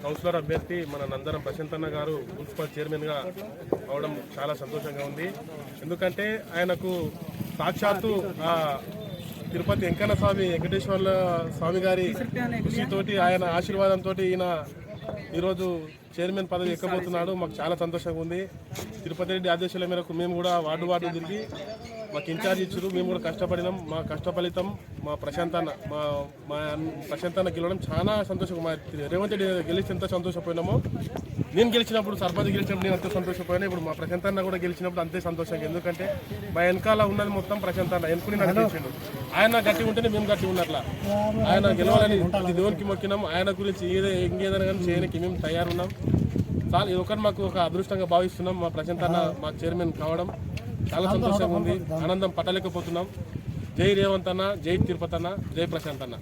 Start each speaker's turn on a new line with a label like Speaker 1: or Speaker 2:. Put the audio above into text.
Speaker 1: Councillor అభ్యర్థి మన నందరం ప్రశాంత్ అన్న గారు మున్సిపల్ చైర్మన్గా అవడం చాలా సంతోషంగా ఉంది. ఎందుకంటే ఆయనకు సాక్షాత్తు తిరుపతి వెంకటేశ్వర స్వామి గారి కృషితోటి ఆయన ఆశీర్వాదంతో ఈయన ఈరోజు చైర్మన్ పదవి ఎక్కబోతున్నాడు. మాకు చాలా సంతోషంగా ఉంది. తిరుపతి రెడ్డి ఆదేశాల మేరకు మేము కూడా వార్డు తిరిగి మాకు ఇన్ఛార్జ్ ఇచ్చారు. మేము కూడా కష్టపడినాం. మా కష్ట ఫలితం మా ప్రశాంత్ అన్న గెలవడం చాలా సంతోషంగా. మా రేవంత్ రెడ్డి గెలిచి ఎంత సంతోషపోయినామో, నేను గెలిచినప్పుడు సర్పంచ్ గెలిచినప్పుడు నేను అంతే సంతోషపోయినా. ఇప్పుడు మా ప్రశాంత్ అన్న కూడా గెలిచినప్పుడు అంతే సంతోషంగా. ఎందుకంటే మా వెనకాల ఉన్నది మొత్తం ప్రశాంత్ అన్న ఎన్నుకుని నాకు గెలిచిండు. ఆయన గట్టి ఉంటేనే మేము గట్టి ఉన్నట్లా. ఆయన గెలవాలని దేవునికి మొక్కినాం. ఆయన గురించి ఇంకేదైనా కానీ చేయడానికి మేము తయారున్నాం. చాలా ఇది ఒకటి మాకు ఒక అదృష్టంగా భావిస్తున్నాం. మా ప్రశాంత్ అన్న మా చైర్మన్ కావడం చాలా సంతోషంగా ఉంది. ఆనందం పట్టలేకపోతున్నాం. జై రేవంత్ అన్న, జై తిరుపతి అన్న, జై ప్రశాంత్ అన్న.